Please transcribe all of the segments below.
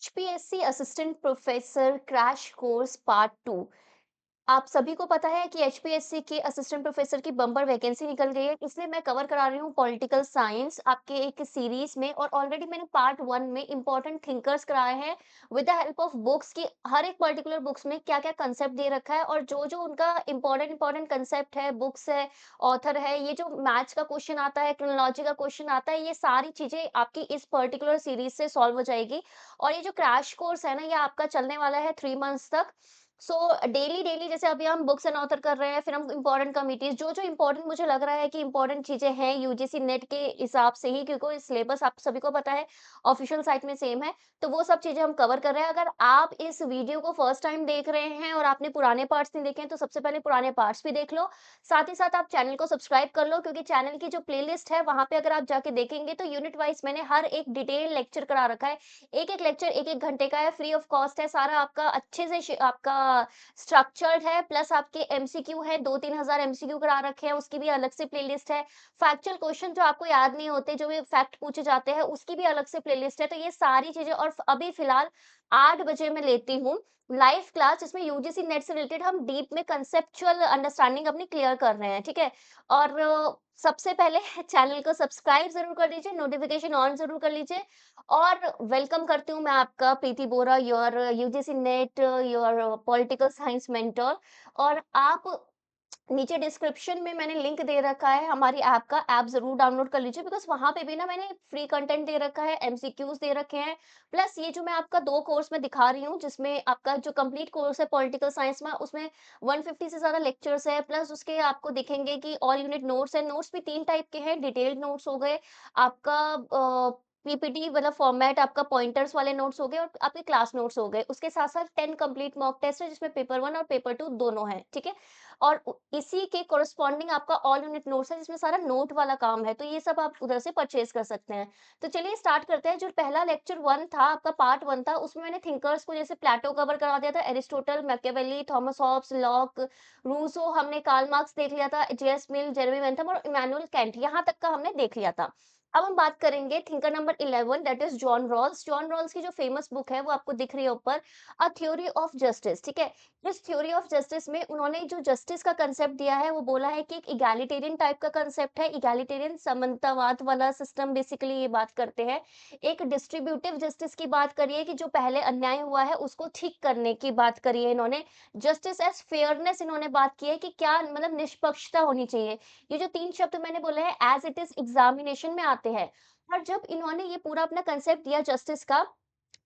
HPSC assistant professor crash course part 2। आप सभी को पता है कि एचपीएससी के असिस्टेंट प्रोफेसर की बम्पर वैकेंसी निकल गई है, इसलिए मैं कवर करा रही हूँ पॉलिटिकल साइंस आपके एक सीरीज में। और ऑलरेडी मैंने पार्ट 1 में इंपॉर्टेंट थिंकर्स कराए हैं with the help of books की हर एक पर्टिकुलर बुक्स में क्या क्या कंसेप्ट दे रखा है, और जो जो उनका इंपॉर्टेंट कंसेप्ट है, बुक्स है, ऑथर है, ये जो मैथ्स का क्वेश्चन आता है, क्रोनोलॉजी का क्वेश्चन आता है, ये सारी चीजें आपकी इस पर्टिकुलर सीरीज से सॉल्व हो जाएगी। और ये जो क्रैश कोर्स है ना, ये आपका चलने वाला है 3 मंथ्स तक। सो डेली डेली जैसे अभी हम बुक्स एंड ऑथर कर रहे हैं, फिर हम इंपॉर्टेंट कमिटीज जो जो इंपॉर्टेंट मुझे लग रहा है कि इंपॉर्टेंट चीजें हैं यूजीसी नेट के हिसाब से ही, क्योंकि सिलेबस आप सभी को पता है ऑफिशियल साइट में सेम है। तो वो सब चीजें हम कवर कर रहे हैं। अगर आप इस वीडियो को फर्स्ट टाइम देख रहे हैं और आपने पुराने पार्ट्स नहीं देखे हैं, तो सबसे पहले पुराने पार्ट्स भी देख लो। साथ ही साथ आप चैनल को सब्सक्राइब कर लो, क्योंकि चैनल की जो प्लेलिस्ट है वहां पे अगर आप जाके देखेंगे तो यूनिट वाइज मैंने हर एक डिटेल लेक्चर करा रखा है। एक एक लेक्चर एक एक घंटे का है, फ्री ऑफ कॉस्ट है, सारा आपका अच्छे से आपका स्ट्रक्चर्ड है। प्लस आपके एमसीक्यू है, 2-3 हज़ार एमसीक्यू करा रखे हैं, उसकी भी अलग से प्लेलिस्ट है। फैक्चुअल क्वेश्चन जो आपको याद नहीं होते, जो भी फैक्ट पूछे जाते हैं, उसकी भी अलग से प्लेलिस्ट है। तो ये सारी चीज़ें, और अभी फिलहाल 8 बजे मैं लेती हूँ लाइव क्लास, जिसमें यूजीसी नेट से रिलेटेड हम डीप में कंसेप्चुअल अंडरस्टैंडिंग अपनी क्लियर कर रहे हैं, ठीक है? और सबसे पहले चैनल को सब्सक्राइब ज़रूर कर लीजिए, नोटिफ़िकेशन ऑन ज़रूर कर लीजिए। और वेलकम करती हूँ मैं आपका Preeti Bora, your UGC NET, your political science mentor. और आप नीचे डिस्क्रिप्शन में मैंने लिंक दे रखा है हमारी ऐप का, ऐप ज़रूर डाउनलोड कर लीजिए, बिकॉज़ वहाँ पे भी ना मैंने फ्री कंटेंट दे रखा है, एमसीक्यूज़ दे रखे हैं। प्लस ये जो मैं आपका 2 कोर्स में दिखा रही हूँ, जिसमें आपका जो कंप्लीट कोर्स है पॉलिटिकल साइंस में, उसमें 150 से ज़्यादा लेक्चर्स है। प्लस उसके आपको दिखेंगे कि ऑल यूनिट नोट्स हैं। नोट्स भी 3 टाइप के हैं, डिटेल्ड नोट्स हो गए, आपका पीपीटी मतलब फॉर्मेट आपका पॉइंटर्स वाले नोट्स हो गए, और आपके क्लास नोट्स हो गए। उसके साथ-साथ 10 कंप्लीट मॉक टेस्ट है, जिसमें पेपर 1 और पेपर 2 दोनों हैं, ठीक है? और इसी के कोरेस्पॉन्डिंग आपका ऑल यूनिट नोट्स है, जिसमें सारा नोट वाला काम है, तो ये सब आप उधर से परचेज़ कर सकते हैं। तो चलिए स्टार्ट करते हैं। जो पहला लेक्चर 1 था, आपका पार्ट 1 था, उसमें मैंने थिंकर्स को जैसे प्लेटो कवर करा दिया था, Aristotle, Machiavelli, Thomas Hobbes, Locke, Rousseau, हमने कार्ल मार्क्स देख लिया था, जेएस मिल, जेरेमी बेंथम और इमैनुअल कैंट, यहाँ तक का हमने देख लिया था। अब हम बात करेंगे thinker number 11, that is John Rawls. John Rawls की जो फेमस बुक है, वो आपको दिख रही है ऊपर, अ थ्योरी ऑफ जस्टिस, ठीक है? इस थ्योरी ऑफ जस्टिस में उन्होंने जो जस्टिस का कांसेप्ट दिया है, वो बोला है कि एक इगैलिटेरियन टाइप का कांसेप्ट है, इगैलिटेरियन समानतावाद वाला सिस्टम बेसिकली ये बात करते हैं। एक डिस्ट्रीब्यूटिव जस्टिस की बात करी है कि जो पहले अन्याय हुआ है उसको ठीक करने की बात करी है इन्होंने। जस्टिस एज़ फेयरनेस इन्होंने बात की है कि क्या मतलब निष्पक्षता होनी चाहिए। ये जो 3 शब्द मैंने बोले हैं एज़ इट इज़ एग्ज़ामिनेशन में आते हैं। और जब इन्होंने ये पूरा अपना कांसेप्ट दिया जस्टिस का,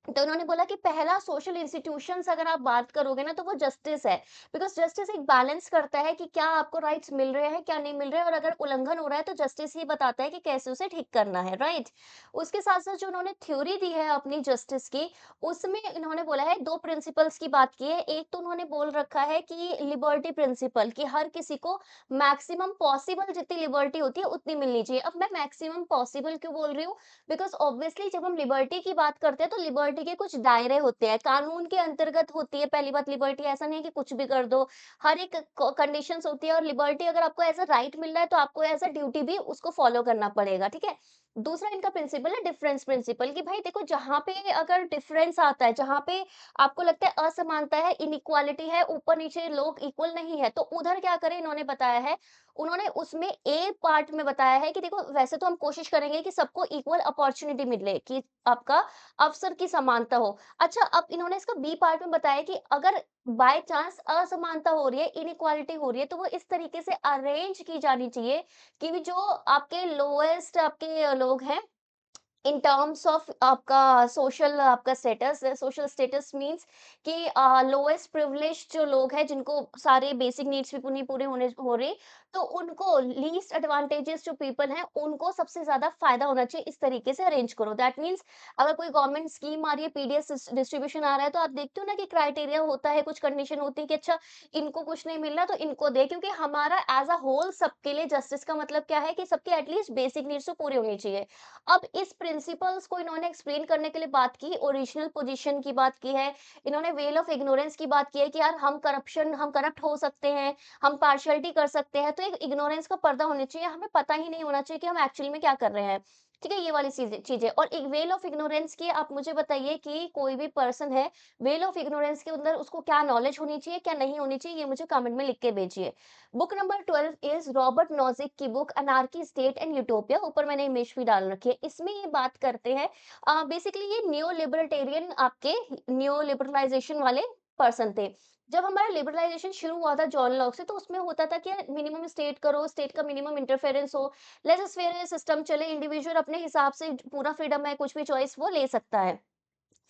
तो उन्होंने बोला कि पहला सोशल इंस्टीट्यूशंस अगर आप बात करोगे ना, तो वो जस्टिस है। बिकॉज़ जस्टिस एक बैलेंस करता है कि क्या आपको राइट्स मिल रहे हैं, क्या नहीं मिल रहे हैं, और अगर उल्लंघन हो रहा है तो जस्टिस ही बताता है कि कैसे उसे ठीक करना है, राइट? उसके साथ-साथ जो उन्होंने थ्योरी दी है अपनी जस्टिस की, उसमें इन्होंने बोला है 2 प्रिंसिपल्स की बात की है। एक तो उन्होंने बोल रखा है कि लिबर्टी प्रिंसिपल, कि हर किसी को मैक्सिमम पॉसिबल जितनी लिबर्टी होती है उतनी मिलनी चाहिए। अब मैं मैक्सिमम पॉसिबल क्यों बोल रही हूँ? बिकॉज़ ऑब्वियसली जब हम लिबर्टी की बात करते हैं, तो लिबर्टी के कुछ दायरे होते हैं, कानून के अंतर्गत होती है। पहली बात, लिबर्टी ऐसा नहीं है कि कुछ भी कर दो, हर एक कंडीशंस होती है। और लिबर्टी अगर आपको एज अ राइट मिल रहा है, तो आपको एज अ ड्यूटी भी उसको फॉलो करना पड़ेगा, ठीक है? दूसरा इनका प्रिंसिपल है डिफरेंस प्रिंसिपल, कि भाई देखो, जहां पे अगर डिफरेंस आता है, जहां पे आपको लगता है असमानता है, इनइक्वालिटी है, ऊपर नीचे लोग इक्वल नहीं है, तो उधर क्या करें, इन्होंने बताया है। उन्होंने उसमें ए पार्ट में बताया है कि देखो, वैसे तो हम कोशिश करेंगे कि सबको इक्वल अपॉर्च्युनिटी मिले, कि आपका अवसर की समानता हो। अच्छा, अब इन्होंने इसका बी पार्ट में बताया कि अगर बाय चांस असमानता हो रही है, इनइक्वालिटी हो रही है, तो वो इस तरीके से अरेंज की जानी चाहिए कि भी जो आपके लोएस्ट आपके लोग हैं, इन टर्म्स ऑफ आपका सोशल आपका स्टेटस है। सोशल स्टेटस मीन्स कि लोएस्ट प्रिविलेज जो लोग हैं, जिनको सारे बेसिक नीड्स भी नहीं पूरे होने हो रहे, तो उनको लीस्ट एडवांटेजेस जो पीपल हैं, उनको सबसे ज्यादा फायदा होना चाहिए। इस तरीके से अरेंज करो। दैट मीन्स अगर कोई गवर्नमेंट स्कीम आ रही है, पीडीएस डिस्ट्रीब्यूशन आ रहा है, तो आप देखते हो ना कि क्राइटेरिया होता है, कुछ कंडीशन होती है कि अच्छा, इनको कुछ नहीं मिल रहा तो इनको दे, क्योंकि हमारा एज अ होल सबके लिए जस्टिस का मतलब क्या है कि सबके एटलीस्ट बेसिक नीड्स तो पूरी होनी चाहिए। अब इस प्रिंसिपल्स को इन्होंने एक्सप्लेन करने के लिए बात की, ओरिजिनल पोजीशन की बात की है, इन्होंने वेल ऑफ इग्नोरेंस की बात की है कि यार हम करप्ट हो सकते हैं, हम पार्शियलिटी कर सकते हैं, तो एक इग्नोरेंस का पर्दा होना चाहिए, हमें पता ही नहीं होना चाहिए कि हम एक्चुअली में क्या कर रहे हैं। ठीक है, ये वाली चीज़ें और एक वेल ऑफ इग्नोरेंस की आप मुझे बताइए कि कोई भी पर्सन है, वेल ऑफ इग्नोरेंस के अंदर उसको क्या नॉलेज होनी चाहिए, क्या नहीं होनी चाहिए, ये मुझे कमेंट में लिख के भेजिए। Book number 12 is Robert Nozick की book anarchy, state and utopia, ऊपर मैंने इमेज भी डाल रखी है। इसमें ये बात करते हैं बेसिकली ये नियो लिबर्टेरियन आपके नियो लिबरलाइज़ेशन वाले पर्सन थे। जब हमारा लिबरलाइज़ेशन शुरू हुआ था जॉन लॉक से, तो उसमें होता था कि मिनिमम स्टेट करो, स्टेट का मिनिमम इंटरफेरेंस हो, लेट्स फेयर सिस्टम चले, इंडिविजुअल अपने हिसाब से पूरा फ्रीडम है, कुछ भी चॉइस वो ले सकता है।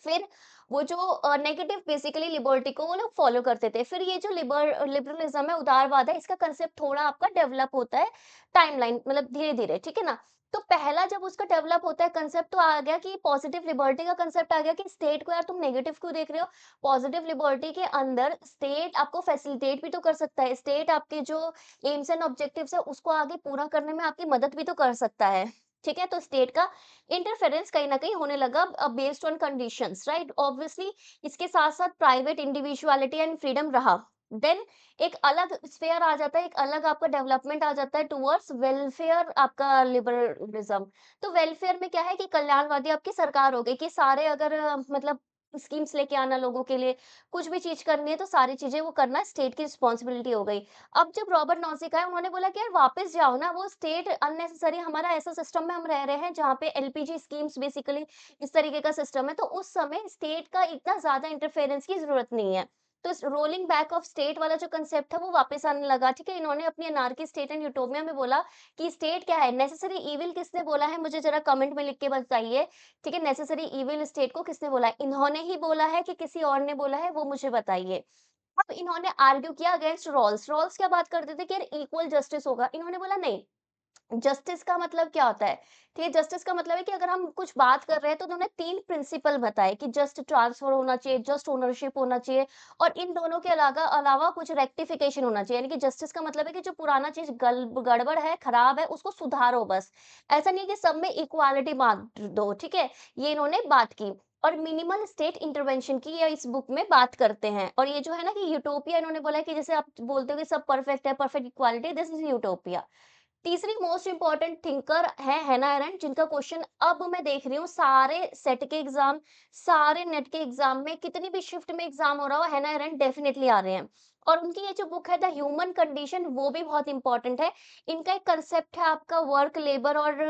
फिर वो जो नेगेटिव बेसिकली लिबर्टी को वो लोग फॉलो करते थे। फिर ये जो लिबरलिज्म है, उदारवाद है, इसका कांसेप्ट थोड़ा आपका डेवलप होता है टाइमलाइन मतलब धीरे-धीरे, ठीक है ना? तो पहला जब उसका डेवलप होता है कांसेप्ट तो आ गया कि पॉजिटिव लिबर्टी का कांसेप्ट आ गया कि स्टेट को यार तुम नेगेटिव क्यों देख रहे हो? पॉजिटिव लिबर्टी के अंदर स्टेट आपको फैसिलिटेट भी तो कर सकता है। स्टेट आपके जो एम्स एंड ऑब्जेक्टिव्स है उसको आगे पूरा करने में आपकी मदद भी तो कर सकता है। ठीक है? तो स्टेट का इंटरफेरेंस कहीं न कहीं होने लगा based on conditions right? Obviously इसके साथ-साथ प्राइवेट इंडिविडुअलिटी एंड फ्रीडम रहा। देन एक अलग स्फीयर आ जाता है, एक अलग आपका डेवलपमेंट आ जाता है टुवर्ड्स वेलफेयर आपका लिबरलिज्म। तो वेलफेयर में क्या है कि कल्याणवादी आपकी सरकार हो गई कि सारे अगर मतलब स्कीम्स लेके आना लोगों के लिए, कुछ भी चीज़ करनी है तो सारी चीज़ें वो करना स्टेट की रिस्पॉन्सिबिलिटी हो गई। अब जब रॉबर्ट नॉजिक आए उन्होंने बोला कि यार वापस जाओ ना, वो स्टेट अननेसेसरी हमारा ऐसा सिस्टम में हम रह रहे हैं जहाँ पे एलपीजी स्कीम्स बेसिकली इस तरीके का सिस्टम है, तो उस समय स्टेट का इतना ज़्यादा इंटरफेरेंस की ज़रूरत नहीं है। तो इस रोलिंग बैक ऑफ स्टेट वाला जो कांसेप्ट था वो वापस आने लगा, ठीक है? इन्होंने अपनी अनार्की स्टेट एंड यूटोपिया में बोला कि स्टेट क्या है? नेसेसरी इविल किसने बोला है? मुझे ज़रा कमेंट में लिख के बताइए, ठीक है? नेसेसरी इविल स्टेट को किसने बोला है? इन्होंने ही बोला है कि किसी और ने बोला है? वो मुझे बताइए। अब इन्होंने आर्ग्यू किया अगेंस्ट रॉल्स। रॉल्स क्या बात करते थे कि यार इक्वल जस्टिस होगा। इन्होंने बोला नहीं, जस्टिस का मतलब क्या होता है? ठीक है, जस्टिस का मतलब है कि अगर हम कुछ बात कर रहे हैं तो उन्होंने 3 प्रिंसिपल बताए कि जस्ट ट्रांसफर होना चाहिए, जस्ट ओनरशिप होना चाहिए और इन दोनों के अलावा कुछ रेक्टिफिकेशन होना चाहिए। यानी कि जस्टिस का मतलब है कि जो पुराना चीज़ गड़बड़ है, खराब है, उसको सुधारो बस। ऐसा नहीं है कि सब में इक्वालिटी बाँट दो, ठीक है? ये इन्होंने बात की। और मिनिमल स्टेट इंटरवेंशन की ये इस बुक में बात करते हैं और ये जो है ना कि यूटोपिया इन्होंने बोला है कि जैसे आप बोलते हो कि सब परफेक्ट है, perfect equality, this is utopia. तीसरी मोस्ट इम्पोर्टेंट थिंकर है हैना अरेंट जिनका क्वेश्चन अब मैं देख रही हूँ सारे सेट के एग्जाम, सारे नेट के एग्जाम में कितनी भी शिफ्ट में एग्जाम हो रहा हो हैना अरेंट डेफिनेटली आ रहे हैं। और उनकी ये जो बुक है द ह्यूमन कंडीशन वो भी बहुत इंपॉर्टेंट है। इनका एक कंसेप्ट है आपका वर्क लेबर और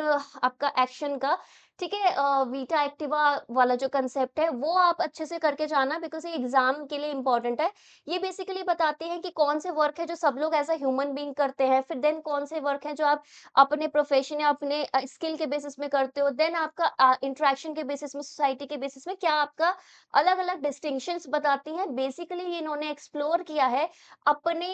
आपका एक्शन का, ठीक है? वीटा एक्टिवा वाला जो कंसेप्ट है वो आप अच्छे से करके जाना बिकॉज ये एग्जाम के लिए इंपॉर्टेंट है। ये बेसिकली बताते हैं कि कौन से वर्क है जो सब लोग एज़ अ ह्यूमन बीइंग करते हैं, फिर देन कौन से वर्क हैं जो आप अपने प्रोफ़ेशन या अपने स्किल के बेसिस में करते हो, देन आपका इंटरैक्शन के बेसिस में, सोसाइटी के बेसिस में क्या आपका अलग-अलग डिस्टिंक्शंस बताती हैं। बेसिकली ये इन्होंने एक्सप्लोर किया है अपने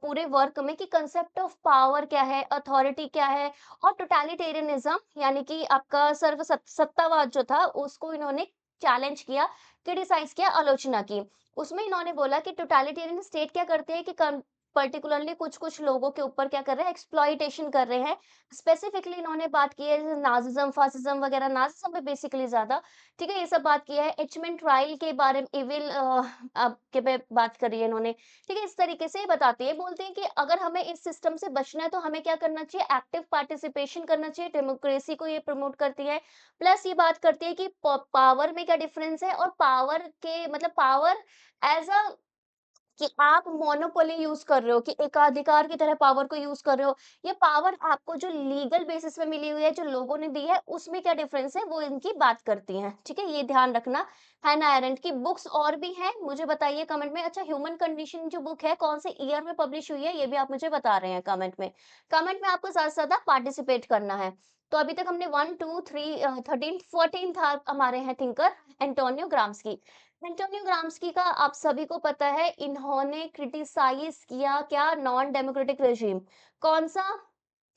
पूरे वर्क में कि कांसेप्ट ऑफ पावर क्या है, अथॉरिटी क्या है और टोटलिटेरियनिज़्म यानी कि आपका सत्तावाद जो था उसको इन्होंने चैलेंज किया, क्रिटिसाइज़ किया, आलोचना की। उसमें इन्होंने बोला कि टोटलिटेरियन स्टेट क्या करते हैं कि पर्टिकुलरली कुछ-कुछ लोगों के ऊपर क्या कर रहे हैं एक्सप्लॉइटेशन कर रहे हैं। स्पेसिफिकली इन्होंने बात की है जैसे नाज़िज़्म, फ़ासिज़्म वगैरह, नाज़िज़्म पे बेसिकली ज़्यादा, ठीक है? ये सब बात की है। एचमेंट ट्रायल के बारे में के पे बात करी है इन्होंने, ठीक है? इस तरीके से ये बताते हैं, बोलते हैं कि अगर हमें इस सिस्टम से बचना है तो हमें क्या करना चाहिए? एक्टिव पार्टिसिपेशन करना चाहिए, डेमोक्रेसी को ये प्रमोट करती है। प्लस ये बात करती है कि पावर में क्या डिफरेंस है और पावर के मतलब पावर एज़ अ कि आप मोनोपोली यूज़ कर रहे हो, कि एकाधिकार की तरह पावर को यूज़ कर रहे हो। ये पावर आपको जो लीगल बेसिस पे मिली हुई है, जो लोगों ने दी है, उसमें क्या डिफरेंस है, वो इनकी बात करती हैं, ठीक है? ये ध्यान रखना। हैना एरेंट की बुक्स और भी हैं, मुझे बताइए कमेंट में। अच्छा, ह्यूमन कंडीशन जो बुक है, कौन से ईयर में पब्लिश हुई है, ये भी आप मुझे बता रहे हैं कमेंट में। कमेंट में आपको ज़्यादा से ज़्यादा पार्टिसिपेट करना है। तो अभी तक हमने 1, 2, 3 13, 14 था हमारे हैं thinker Antonio Gramsci. Antonio Gramsci का आप सभी को पता है, इन्होंने क्रिटिसाइज किया क्या? Non democratic regime. कौन सा?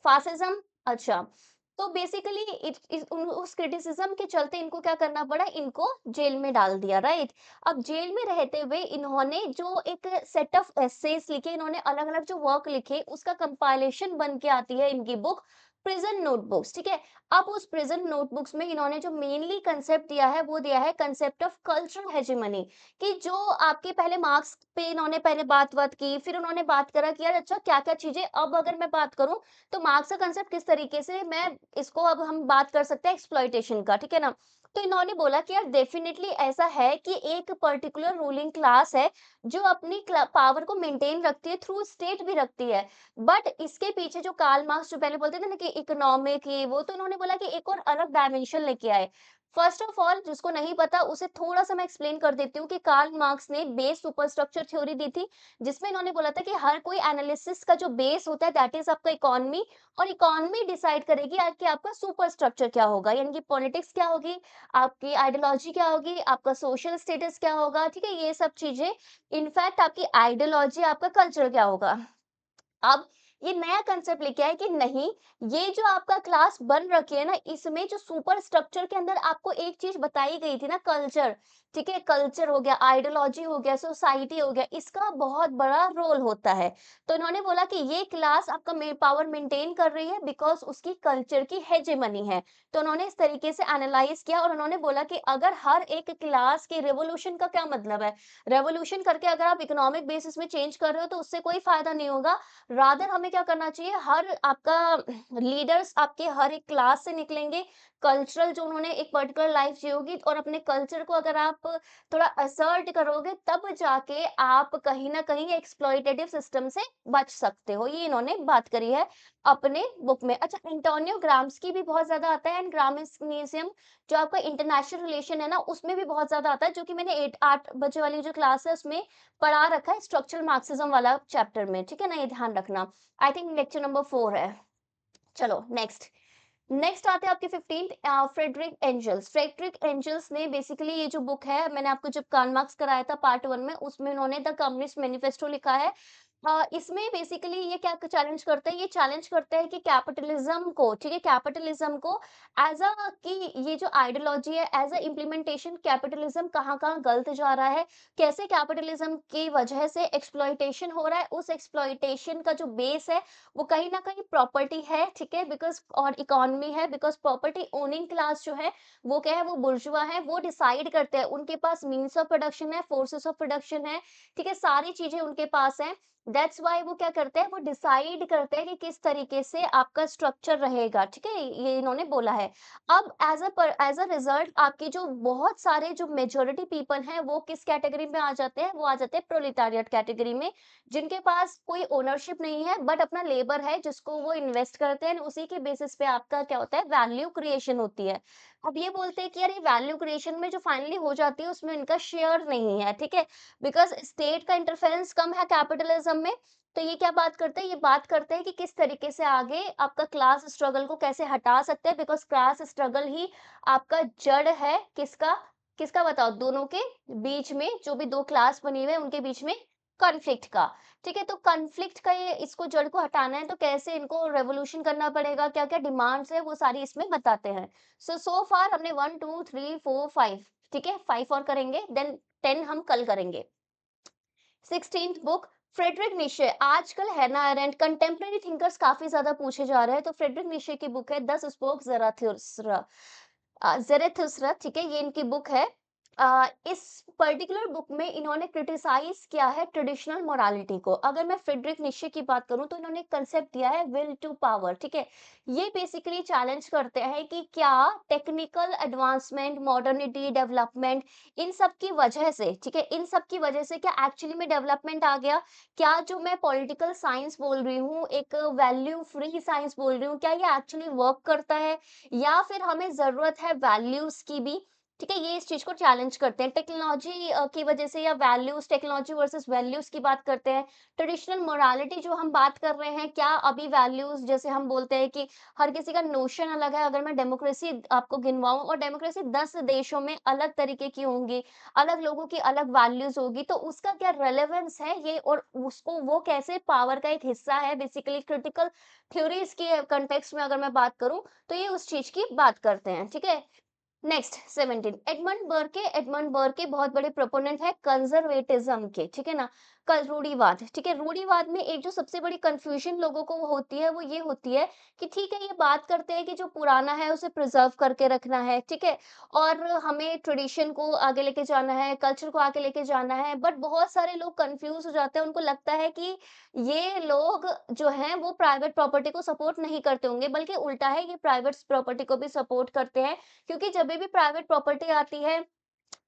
फासिज्म। अच्छा, तो बेसिकली उस क्रिटिसिज्म के चलते इनको क्या करना पड़ा? इनको जेल में डाल दिया, राइट? अब जेल में रहते हुए इन्होंने जो एक सेट ऑफ एसेस लिखे, इन्होंने अलग अलग जो वर्क लिखे उसका कंपाइलेशन बन के आती है इनकी बुक प्रिजन नोटबुक्स, ठीक है। अब उस प्रिजन नोटबुक्स में इन्होंने जो मेनली कंसेप्ट दिया है वो दिया है कंसेप्ट ऑफ कल्चरल हेजेमनी, कि जो आपके पहले मार्क्स पे इन्होंने पहले बात की, फिर उन्होंने बात करा कि यार अच्छा क्या क्या चीजें, अब अगर मैं बात करूं तो मार्क्स का कंसेप्ट किस तरीके से मैं इसको, अब हम बात कर सकते हैं एक्सप्लॉइटेशन का, ठीक है ना। तो इन्होंने बोला कि यार डेफिनेटली ऐसा है कि एक पर्टिकुलर रूलिंग क्लास है जो अपनी पावर को मेंटेन रखती है, थ्रू स्टेट भी रखती है। बट इसके पीछे जो कार्ल मार्क्स जो पहले बोलते थे ना कि इकोनॉमिक ये वो, तो इन्होंने बोला कि एक और अलग डायमेंशन लेके आए। फर्स्ट ऑफ ऑल जिसको नहीं पता उसे थोड़ा-सा मैं एक्सप्लेन कर देती हूँ कि कार्ल मार्क्स ने बेस सुपरस्ट्रक्चर थ्योरी दी थी, जिसमें इन्होंने बोला था कि हर कोई एनालिसिस का जो बेस होता है दैट इज़ आपका इकोनॉमी, और इकोनॉमी डिसाइड करेगी कि आपका सुपरस्ट्रक्चर क्या होगा, यानी कि पॉलिटिक्स क्या होगी, आपकी आइडियोलॉजी क्या होगी, आपका सोशल स्टेटस क्या होगा, ठीक है? ये सब चीज़ें, इनफैक्ट आपकी आइडियोलॉजी, आपका कल्चर क्या होगा। अब ये नया कंसेप्ट लेके आए कि नहीं, ये जो आपका क्लास बन रखी है ना, इसमें जो सुपर स्ट्रक्चर के अंदर आपको एक चीज बताई गई थी ना, कल्चर, ठीक है, कल्चर हो गया, आइडियोलॉजी हो गया, सोसाइटी हो गया, इसका बहुत बड़ा रोल होता है। तो इन्होंने बोला कि ये क्लास आपका पावर मेंटेन कर रही है बिकॉज उसकी कल्चर की हेजेमनी है। तो उन्होंने इस तरीके से एनालाइज किया और उन्होंने बोला कि अगर हर एक क्लास के रेवोल्यूशन का क्या मतलब है, रेवोल्यूशन करके अगर आप इकोनॉमिक बेसिस में चेंज कर रहे हो तो उससे कोई फायदा नहीं होगा। रादर हमें क्या करना चाहिए, हर आपका लीडर्स आपके हर एक क्लास से निकलेंगे, कल्चरल जो उन्होंने एक पर्टिकुलर लाइफ जी होगी, और अपने कल्चर को अगर आप थोड़ा असर्ट करोगे तब जाके आप कहीं ना कहीं एक्सप्लॉइटेटिव सिस्टम से बच सकते हो, ये इन्होंने बात करी है अपने बुक में। अच्छा, एंटोनियो ग्राम्सकी भी बहुत ज्यादा आता है, एंड ग्राम्सियम जो आपका इंटरनेशनल रिलेशन है ना, उसमें भी बहुत ज्यादा आता है, जो कि मैंने 8 बजे वाली जो क्लास है उसमें पढ़ा रखा है, स्ट्रक्चरल मार्क्सिज्म वाला चैप्टर में, ठीक है ना, ये ध्यान रखना। आई थिंक लेक्चर नंबर 4 है। चलो नेक्स्ट। नेक्स्ट आते हैं आपके 15th, फ्रेडरिक एंजल्स ने बेसिकली ये जो बुक है, मैंने आपको जब कार्ल मार्क्स कराया था पार्ट 1 में, उसमें उन्होंने द कम्युनिस्ट मैनिफेस्टो लिखा है। इसमें बेसिकली ये क्या चैलेंज करते हैं, ये चैलेंज करते हैं कि कैपिटलिज्म को, ठीक है, कैपिटलिज्म को एज अ, कि ये जो आइडियोलॉजी है एज अ इम्प्लीमेंटेशन, कैपिटलिज्म कहाँ कहाँ गलत जा रहा है, कैसे कैपिटलिज्म की वजह से एक्सप्लॉइटेशन हो रहा है, उस एक्सप्लॉइटेशन का जो बेस है वो कहीं न कहीं प्रॉपर्टी है, ठीक है? बिकॉज़, और इकोनॉमी है, बिकॉज़ प्रॉपर्टी ओनिंग क्लास जो है, वो क्या है, वो बुर्जुआ है, वो डिसाइड करते हैं, उनके पास मीन्स ऑफ प्रोडक्शन है, फोर्सेस ऑफ प्रोडक्शन है, ठीक है? सारी चीज़ें उनके पास हैं। दैट्स व्हाई वो क्या करते हैं, वो डिसाइड करते हैं कि किस तरीके से आपका स्ट्रक्चर रहेगा, ठीक है? ये इन्होंने बोला है। अब एज़ अ रिज़ल्ट आपके जो बहुत सारे जो मेजॉरिटी पीपल हैं, वो किस कैटेगरी में आ जाते हैं? वो आ जाते हैं प्रोलेटारिएट कैटेगरी में, जिनके पास कोई ओनरशिप नहीं है बट अपना लेबर है जिसको वो इन्वेस्ट करते हैं, उसी के बेसिस पे आपका क्या होता है, वैल्यू क्रिएशन होती है। अब ये बोलते हैं कि यार ये वैल्यू क्रिएशन में जो फाइनली हो जाती है उसमें इनका शेयर नहीं है, ठीक है, बिकॉज स्टेट का इंटरफेरेंस कम है कैपिटलिज्म में। तो ये क्या बात करते हैं, ये बात करते हैं कि किस तरीके से आगे आपका क्लास स्ट्रगल को कैसे हटा सकते हैं, बिकॉज क्लास स्ट्रगल ही आपका जड़ है, किसका, किसका बताओ, दोनों के बीच में, जो भी दो क्लास बनी हुई है उनके बीच में कॉन्फ्लिक्ट का, ठीक है। तो कॉन्फ्लिक्ट का ये, इसको जड़ को हटाना है तो कैसे इनको रेवोल्यूशन करना पड़ेगा, क्या-क्या डिमांड्स है वो सारी इसमें बताते हैं। सो फार हमने 1 2 3 4 5, ठीक है, 5 और करेंगे, देन 10 हम कल करेंगे। 16th book, Frederick नीशे। आजकल हैना अरेंट कंटेम्परेरी थिंकर्स काफी ज्यादा पूछे जा रहे हैं, तो फ्रेडरिक नीशे की बुक है 10 स्पोक ज़राथुस्ट्रा, ज़ेरेथुस्ट्रा, ठीक है, ये इनकी बुक है। इस पर्टिकुलर बुक में इन्होंने क्रिटिसाइज किया है ट्रेडिशनल मोरालिटी को। अगर मैं फ्रेडरिक नीशे की बात करूं तो इन्होंने कंसेप्ट दिया है विल टू पावर, ठीक है। ये बेसिकली चैलेंज करते हैं कि क्या टेक्निकल एडवांसमेंट, मॉडर्निटी, डेवलपमेंट, इन सब की वजह से, ठीक है, इन सब की वजह से क्या एक्चुअली में डेवलपमेंट आ गया, क्या जो मैं पॉलिटिकल साइंस बोल रही हूँ, एक वैल्यू फ्री साइंस बोल रही हूँ, क्या ये एक्चुअली वर्क करता है, या फिर हमें ज़रूरत है वैल्यूज़ की भी, ठीक है? ये इस चीज़ को चैलेंज करते हैं। टेक्नोलॉजी की वजह से, या वैल्यूज़, टेक्नोलॉजी वर्सेस वैल्यूज़ की बात करते हैं। ट्रेडिशनल मोरालिटी जो हम बात कर रहे हैं, क्या अभी वैल्यूज़, जैसे हम बोलते हैं कि हर किसी का नोशन अलग है, अगर मैं डेमोक्रेसी आपको गिनवाऊँ, और डेमोक्रेसी 10 देशों में अलग तरीके की होंगी, अलग लोगों की अलग वैल्यूज़ होगी, तो उसका क्या रेलेवेंस है ये, और उसको वो कैसे पावर का एक हिस्सा है, बेसिकली क्रिटिकल थ्योरीज़ के कॉन्टेक्स्ट में अगर मैं बात करूँ, तो ये उस चीज़ की बात करते हैं, ठीक है? नेक्स्ट 17 एडमंड बर्के बहुत बड़े प्रोपोनेंट है कंजर्वेटिज्म के, ठीक है ना। कल रूढ़िवाद, ठीक है, रूढ़िवाद में एक जो सबसे बड़ी कंफ्यूजन लोगों को वो होती है, वो ये होती है कि ठीक है, ये बात करते हैं कि जो पुराना है उसे प्रिजर्व करके रखना है, ठीक है, और हमें ट्रेडिशन को आगे लेके जाना है, कल्चर को आगे लेके जाना है, बट बहुत सारे लोग कंफ्यूज हो जाते हैं, उनको लगता है कि ये लोग जो हैं वो प्राइवेट प्रॉपर्टी को सपोर्ट नहीं करते होंगे, बल्कि उल्टा है, ये प्राइवेट प्रॉपर्टी को भी सपोर्ट करते हैं। क्योंकि जब भी प्राइवेट प्रॉपर्टी आती है,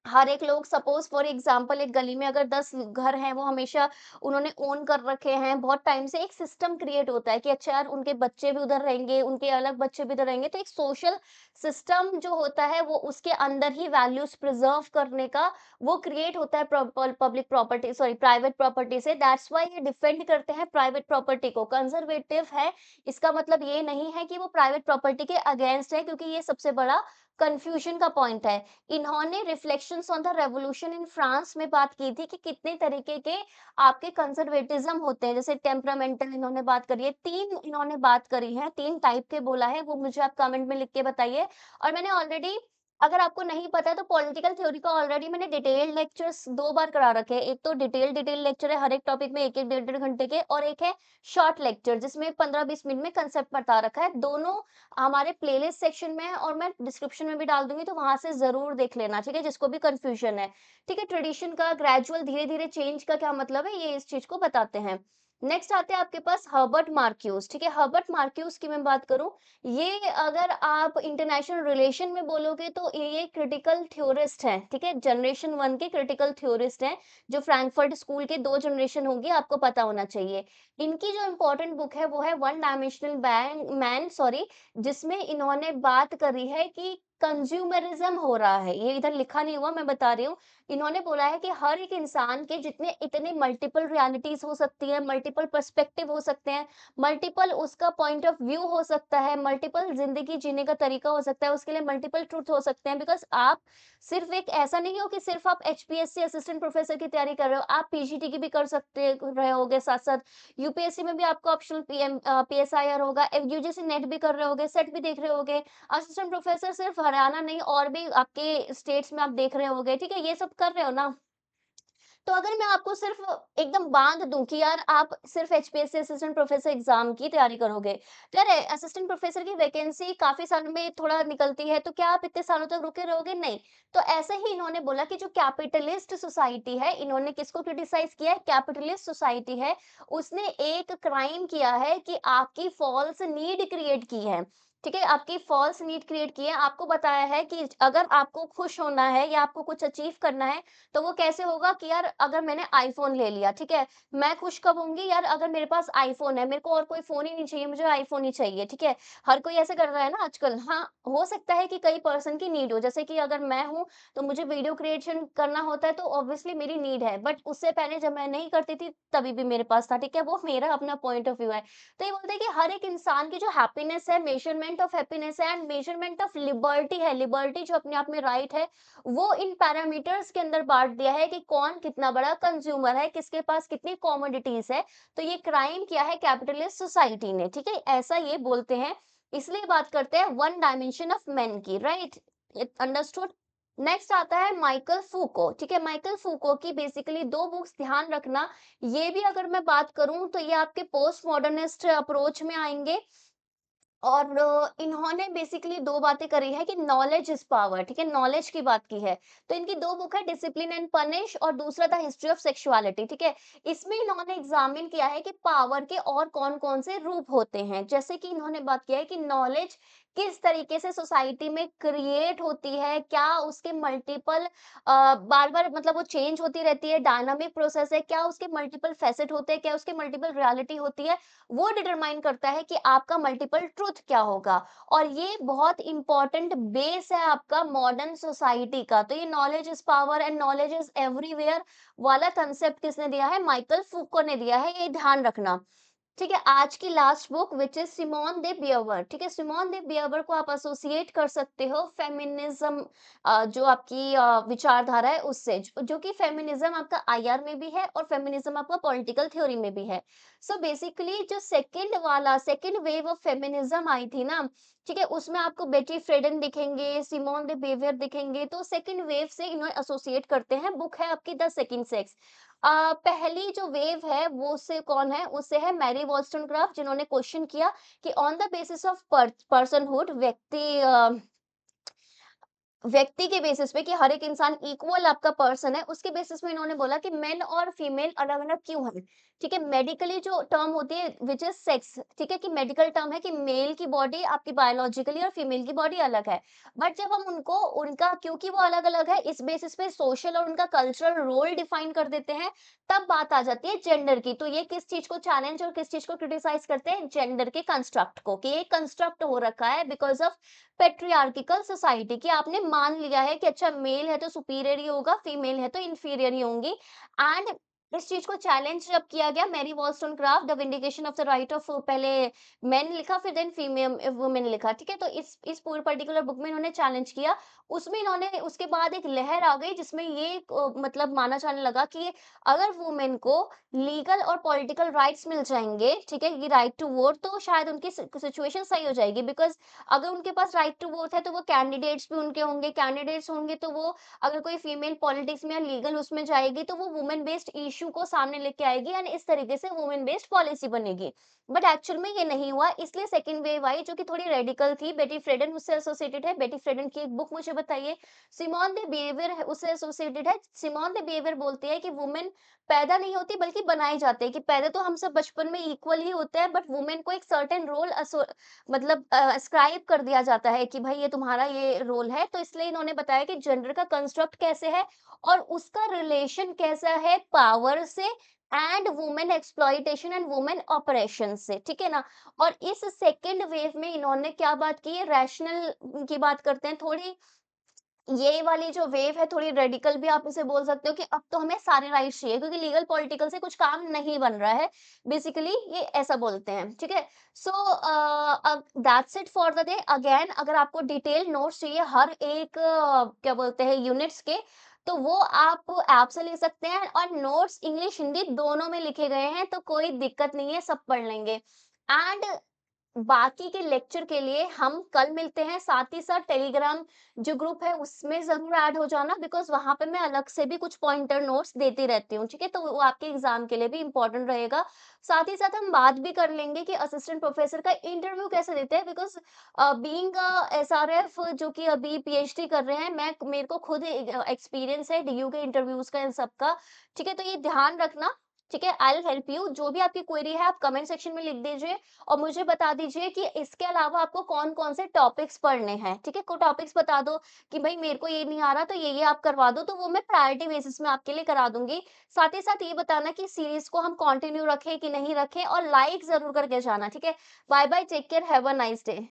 हर एक लोग सपोज फॉर एग्जांपल एक गली में अगर 10 घर हैं, वो हमेशा उन्होंने ओन कर रखे हैं, बहुत टाइम से एक सिस्टम क्रिएट होता है कि अच्छा यार उनके बच्चे भी उधर रहेंगे, उनके अलग बच्चे भी उधर रहेंगे, तो एक सोशल सिस्टम जो होता है वो उसके अंदर ही वैल्यूज प्रिजर्व करने का वो क्रिएट होता है public property sorry private property से। दैट्स व्हाई ये डिफेंड करते हैं प्राइवेट प्रॉपर्टी को। कंजर्वेटिव है, इसका मतलब ये नहीं है कि वो प्राइवेट प्रॉपर्टी के अगेंस्ट है, क्योंकि ये सबसे बड़ा कंफ्यूजन का पॉइंट है। इन्होंने reflections on the revolution in France में बात की थी कि कितने तरीके के आपके कंजर्वेटिज्म होते हैं, जैसे टेम्परामेंटल इन्होंने बात करी है, 3 इन्होंने बात करी है, 3 टाइप के बोला है, वो मुझे आप कमेंट में लिख के बताइए। और मैंने ऑलरेडी, अगर आपको नहीं पता है तो पॉलिटिकल थ्योरी का ऑलरेडी मैंने डिटेल्ड लेक्चर्स 2 बार करा रखे हैं। एक तो डिटेल लेक्चर है हर एक टॉपिक में 1-1 डेढ़-डेढ़ घंटे के, और एक है शॉर्ट लेक्चर जिसमें 15-20 मिनट में कांसेप्ट बता रखा है। दोनों हमारे प्लेलिस्ट सेक्शन में है और मैं डिस्क्रिप्शन में भी डाल दूँगी, तो वहाँ से ज़रूर देख लेना, ठीक है? जिसको भी कन्फ्यूजन है, ठीक है? ट्रेडिशन का ग्रेजुअल धीरे-धीरे चेंज का क्या मतलब है, ये इस चीज़ को बताते हैं। नेक्स्ट आते हैं आपके पास हर्बर्ट मार्क्यूस, ठीक है? हर्बर्ट मार्क्यूस की मैं बात करूँ, ये अगर आप इंटरनेशनल रिलेशन में बोलोगे तो ये क्रिटिकल थ्योरिस्ट हैं, ठीक है? जनरेशन 1 के क्रिटिकल थ्योरिस्ट हैं, जो फ्रैंकफर्ट स्कूल के 2 जनरेशन होंगे, आपको पता होना चाहिए। इनकी जो इम्पोर्टेंट बुक है वो है वन डायमेंशनल मैन सॉरी, जिसमें इन्होंने बात करी है कि कंज्यूमरिज्म हो रहा है। ये इधर लिखा नहीं हुआ, मैं बता रही हूँ। इन्होंने बोला है कि हर एक इंसान के जितने इतने मल्टीपल रियलिटीज़ हो सकती है, मल्टीपल पर्सपेक्टिव हो सकते हैं, मल्टीपल उसका पॉइंट ऑफ व्यू हो सकता है, मल्टीपल ज़िंदगी जीने का तरीका हो सकता है, उसके लिए मल्टीपल ट्रुथ हो सकते हैं। बिकॉज़ आप सिर्फ़ एक ऐसा नहीं हो कि सिर्फ़ आप एचपीएससी असिस्टेंट प्रोफ़ेसर की तैयारी कर रहे हो, आप पीजीटी की भी कर सकते रहे होगे साथ-साथ। यूपीएससी में भी आपका ऑप्शनल पीएसआईआर होगा, यूजीसी नेट भी कर रहे होगे, सेट भी देख रहे होगे, असिस्टेंट प्रोफेसर सिर्फ हरियाणा नहीं और भी आपके स्टेट्स में आप देख रहे होगे, ठीक है? ये सब कर रहे हो ना? तो अगर मैं आपको सिर्फ एकदम बाँध दूँ कि यार आप सिर्फ एचपीएससी असिस्टेंट प्रोफेसर एग्ज़ाम की तैयारी करोगे, तो यार असिस्टेंट प्रोफेसर की वैकेंसी काफ़ी सालों में थोड़ा निकलती है, तो क्या आप इतने सालों तक रुके रहोगे? नहीं। तो ऐसे ही इन्होंने बोला कि जो कैपिटलिस्ट सोसाइटी है, इन्होंने किसको क्रिटिसाइज़ किया है? कैपिटलिस्ट सोसाइटी है, उसने एक क्राइम किया है कि आपकी फ़ॉल्स नीड क्रिएट की है। ठीक है? आपकी फ़ॉल्स नीड क्रिएट की है, आपको बताया है कि अगर आपको खुश होना है या आपको कुछ अचीव करना है, तो वो कैसे होगा कि यार अगर मैंने आईफ़ोन ले लिया, ठीक है? मैं खुश कब होंगी? यार अगर मेरे पास आईफ़ोन है, मेरे को और कोई फ़ोन ही नहीं चाहिए, मुझे आईफ़ोन ही चाहिए, ठीक है? हर कोई ऐसे कर रहा है ना आजकल। हाँ, हो सकता है कि कई पर्सन की नीड हो, जैसे कि अगर मैं हूँ, तो मुझे वीडियो क्रिएशन करना होता है, तो ऑब्वियसली मेरी नीड है, बट उससे पहले जब मैं नहीं करती थी, तभी भी मेरे पास था, ठीक है? वो मेरा अपना पॉइंट ऑफ व्यू है। तो ये बोलते हैं कि हर एक इंसान की जो हैप्पीनेस है, मेज़रमेंट ऑफ हैप्पीनेस है एंड मेज़रमेंट ऑफ लिबर्टी है, लिबर्टी जो अपने आप में राइट है, वो इन पैरामीटर्स के अंदर बाँट दिया है कि कौन कितना बड़ा कंज्यूमर है, किसके पास कितनी कमोडिटीज़ है। तो ये क्राइम किया है कैपिटलिस्ट सोसाइटी ने, ठीक है? ऐसा ये बोलते हैं, इसलिए बात करते हैं वन डायमेंशन ऑफ मेन की, राइट? अंडरस्टूड? नेक्स्ट आता है माइकल फूको, ठीक है? माइकल फूको की बेसिकली 2 बुक्स ध्यान रखना, ये भी अगर मैं बात करूँ तो ये आपके पोस्ट मॉडर्निस्ट अप्रोच में आएँगे। और इन्होंने बेसिकली 2 बातें करी है कि नॉलेज इज़ पावर, ठीक है? नॉलेज की बात की है। तो इनकी 2 बुक है डिसिप्लिन एंड पनिश और दूसरा था हिस्ट्री ऑफ सेक्सुअलिटी, ठीक है? इसमें इन्होंने एग्ज़ामिन किया है कि पावर के और कौन-कौन से रूप होते हैं। जैसे कि इन्होंने बात किया है कि नॉलेज किस तरीके से सोसाइटी में क्रिएट होती है, क्या उसके मल्टीपल बार-बार मतलब वो चेंज होती रहती है, डायनामिक प्रोसेस है, क्या उसके मल्टीपल फैसेट होते हैं, क्या उसके मल्टीपल रियलिटी होती है, वो डिटरमाइन करता है कि आपका मल्टीपल ट्रुथ क्या होगा। और ये बहुत इंपॉर्टेंट बेस है आपका मॉडर्न सोसाइटी का। तो ये knowledge is power and knowledge is everywhere वाला कंसेप्ट किसने दिया है? माइकल फूको ने दिया है, ये ध्यान रखना। ठीक है, आज की last book which is Simone de Beauvoir, ठीक है? सिमोन दे बियवर को आप एसोसिएट कर सकते हो फेमिनिज़्म जो आपकी विचारधारा है उससे, जो कि फेमिनिज़्म आपका आईआर में भी है और फेमिनिज़्म आपका पॉलिटिकल थ्योरी में भी है। सो बेसिकली जो सेकंड वेव ऑफ फेमिनिज़्म आई थी ना, ठीक है? उसमें आपको बेटी फ्रेडन दिखेंगे, सिमोन de beauvoir दिखेंगे, तो सेकंड वेव से इन्हें एसोसिएट करते हैं। बुक है आपकी द सेकंड सेक्स। पहली जो वेव है वो उससे कौन है? उससे है मैरी वॉllस्टोनक्राफ्ट, जिन्होंने क्वेश्चन किया कि on the basis of personhood, व्यक्ति के बेसिस पे कि हर एक इंसान इक्वल आपका पर्सन है, उसके बेसिस पे इन्होंने बोला कि मेन और फीमेल अलग-अलग क्यों हैं? ठीक है? मेडिकली जो टर्म होती है व्हिच इज़ सेक्स, ठीक है? कि मेडिकल टर्म है कि मेल की बॉडी आपकी बायोलॉजिकली और फीमेल की बॉडी अलग है। बट जब हम उनको उनका क्योंकि वो अलग-अलग है, इस बेसिस पे सोशल और उनका कल्चरल रोल डिफाइन कर देते हैं, तब बात आ जाती है जेंडर की। तो ये किस चीज़ को चैलेंज और किस चीज़ को क्रिटिसाइज़ करते हैं? जेंडर के कंस्ट्रक्ट को, कि ये कंस्ट्रक्ट हो रखा है बिकॉज़ ऑफ पैट्रियार्किकल सोसाइटी, कि आपने मान लिया है कि अच्छा मेल है तो सुपीरियर ही होगा, फीमेल है तो इंफीरियर ही होंगी। एंड इस चीज को चैलेंज जब किया गया, Mary Wollstonecraft the vindication of the right of, पहले मेन लिखा फिर देन फीमेल वुमेन लिखा, ठीक है? तो इस पूरे पर्टिकुलर बुक में इन्होंने चैलेंज किया। उसमें इन्होंने उसके बाद एक लहर आ गई जिसमें ये मतलब माना जाने लगा कि अगर वुमेन को लीगल और पॉलिटिकल राइट्स मिल जाएंगे, ठीक है, कि राइट टू वोट, तो शायद उनकी सिचुएशन सही हो जाएगी। बिकॉज अगर उनके पास राइट टू वोट है तो वो कैंडिडेट्स भी उनके होंगे, कैंडिडेट्स होंगे तो वो अगर कोई फीमेल पॉलिटिक्स में या लीगल उसमें जाएगी तो वो वुमेन बेस्ड इशू को सामने लेके आएगी एंड इस तरीके से वुमेन बेस्ड पॉलिसी बनेगी। बट एक्चुअल में ये नहीं हुआ, इसलिए सेकंड वेव आई जो कि थोड़ी रेडिकल थी। बेटी फ्रेडन उससे एसोसिएटेड है। बेटी फ्रेडन की एक बुक मुझे बताइए। सिमोन दे बिहेवियर उससे एसोसिएटेड है। सिमोन दे बिहेवियर बोलती है कि वुमेन पैदा नहीं होती बल्कि बनाई जाती है, कि पैदा तो हम सब बचपन में इक्वल ही होते हैं, बट वुमेन को एक सर्टेन रोल मतलब अस्क्राइब कर दिया जाता है कि भाई ये तुम्हारा ये रोल है। तो इसलिए इन्होंने बताया कि जेंडर का कंस्ट्रक्ट कैसे है और उसका रिलेशन कैसा है पावर से and women exploitation and women operation से, ठीक है ना? और इस सेकंड वेव में इन्होंने क्या बात की है, रैशनल की बात करते हैं थोड़ी। ये वाली जो वेव है थोड़ी रेडिकल भी आप इसे बोल सकते हो, कि अब तो हमें सारे राइट्स चाहिए क्योंकि लीगल पॉलिटिकल से कुछ काम नहीं बन रहा है। बेसिकली ये ऐसा बोलते हैं, ठीक है? So that's it for the day. Again अगर आपको डिटेल नोट्स चाहिए हर एक क्या बोलते हैं यूनिट्स के, तो वो आप ऐप से ले सकते हैं, और नोट्स इंग्लिश हिंदी दोनों में लिखे गए हैं, तो कोई दिक्कत नहीं है, सब पढ़ लेंगे। एंड बाकी के लेक्चर के लिए हम कल मिलते हैं, साथ ही साथ टेलीग्राम जो ग्रुप है उसमें ज़रूर ऐड हो जाना, बिकॉज़ वहाँ पे मैं अलग से भी कुछ पॉइंटर नोट्स देती रहती हूँ, ठीक है? तो वो आपके एग्ज़ाम के लिए भी इम्पोर्टेंट रहेगा। साथ ही साथ हम बात भी कर लेंगे कि असिस्टेंट प्रोफ़ेसर का इंटरव्यू कैसे देते हैं, बिकॉज़ बीइंग एसआरएफ जो कि अभी पीएचडी कर रहे हैं, मेरे को खुद एक्सपीरियंस है डीयू के इंटरव्यूज़ का इन सब का, ठीक है? तो ये ध्यान रखना, ठीक है? I will help you. जो भी आपकी क्वेरी है आप कमेंट सेक्शन में लिख दीजिए और मुझे बता दीजिए कि इसके अलावा आपको कौन-कौन से टॉपिक्स पढ़ने हैं, ठीक है? को टॉपिक्स बता दो कि भई मेरे को ये नहीं आ रहा तो ये आप करवा दो, तो वो मैं प्रायोरिटी बेसिस में आपके लिए करा दूँगी। साथ ही साथ ये बताना कि सीरीज़ को हम कंटिन्यू रखें कि नहीं रखें, और लाइक ज़रूर करके जाना, ठीक है? Bye bye, take care, have a nice day.